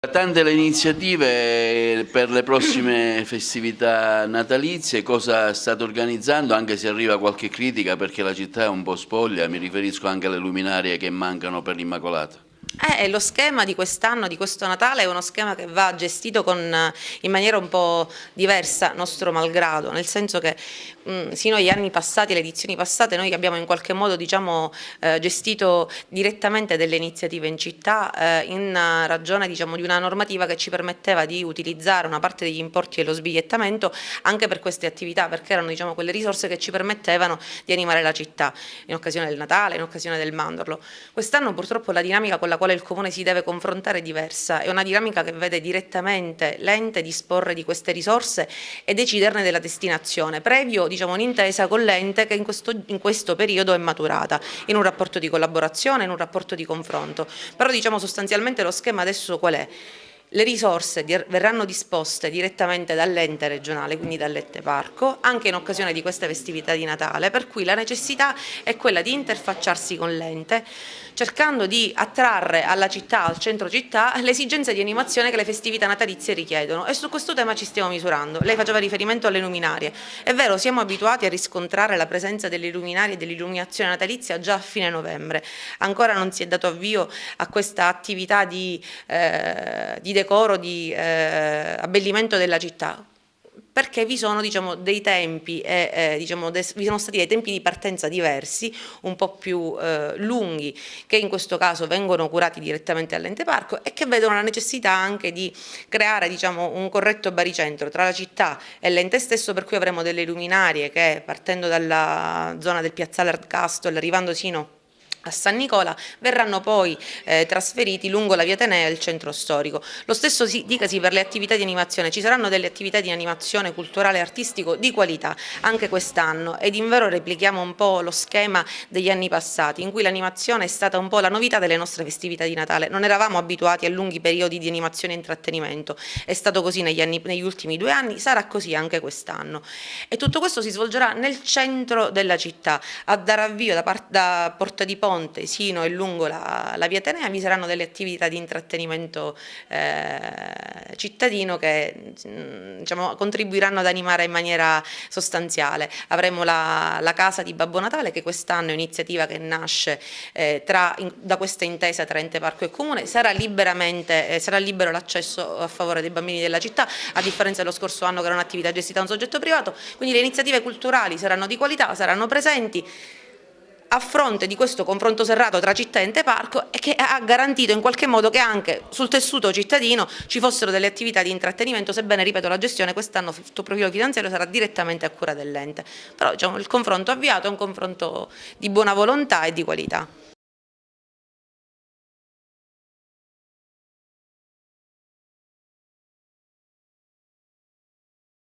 Tante le iniziative per le prossime festività natalizie, cosa state organizzando, anche se arriva qualche critica perché la città è un po' spoglia, mi riferisco anche alle luminarie che mancano per l'Immacolata. Lo schema di quest'anno, di questo Natale, è uno schema che va gestito in maniera un po' diversa, nostro malgrado, nel senso che sino agli anni passati, le edizioni passate, noi abbiamo in qualche modo gestito direttamente delle iniziative in città in ragione di una normativa che ci permetteva di utilizzare una parte degli importi dello sbigliettamento anche per queste attività, perché erano quelle risorse che ci permettevano di animare la città in occasione del Natale, in occasione del Mandorlo. Quest'anno purtroppo la dinamica con la quale il Comune si deve confrontare è diversa, è una dinamica che vede direttamente l'ente disporre di queste risorse e deciderne della destinazione, previo un'intesa con l'ente che in questo periodo è maturata, in un rapporto di collaborazione, in un rapporto di confronto. Però sostanzialmente lo schema adesso qual è? Le risorse verranno disposte direttamente dall'ente regionale, quindi dall'ente parco, anche in occasione di queste festività di Natale, per cui la necessità è quella di interfacciarsi con l'ente, cercando di attrarre alla città, al centro città, le esigenze di animazione che le festività natalizie richiedono, e su questo tema ci stiamo misurando. Lei faceva riferimento alle luminarie, è vero, siamo abituati a riscontrare la presenza delle luminarie e dell'illuminazione natalizia già a fine novembre, ancora non si è dato avvio a questa attività di decoro, di abbellimento della città, perché vi sono dei tempi vi sono stati dei tempi di partenza diversi, un po' più lunghi, che in questo caso vengono curati direttamente all'ente parco e che vedono la necessità anche di creare un corretto baricentro tra la città e l'ente stesso, per cui avremo delle luminarie che, partendo dalla zona del piazzale Ardcastle, arrivando sino a San Nicola, verranno poi trasferiti lungo la via Atenea e il centro storico. Lo stesso dicasi per le attività di animazione, ci saranno delle attività di animazione culturale e artistico di qualità anche quest'anno, ed invero replichiamo un po' lo schema degli anni passati, in cui l'animazione è stata un po' la novità delle nostre festività di Natale. Non eravamo abituati a lunghi periodi di animazione e intrattenimento, è stato così negli ultimi 2 anni, sarà così anche quest'anno, e tutto questo si svolgerà nel centro della città. A dare avvio da Porta di Ponte sino e lungo la via Atenea vi saranno delle attività di intrattenimento cittadino che contribuiranno ad animare in maniera sostanziale. Avremo la casa di Babbo Natale, che quest'anno è un'iniziativa che nasce da questa intesa tra ente parco e comune. Sarà libero l'accesso a favore dei bambini della città, a differenza dello scorso anno che era un'attività gestita da un soggetto privato, quindi le iniziative culturali saranno di qualità, saranno presenti a fronte di questo confronto serrato tra città e ente parco, e che ha garantito in qualche modo che anche sul tessuto cittadino ci fossero delle attività di intrattenimento, sebbene, ripeto, la gestione quest'anno sotto profilo finanziario sarà direttamente a cura dell'ente. Però il confronto avviato è un confronto di buona volontà e di qualità.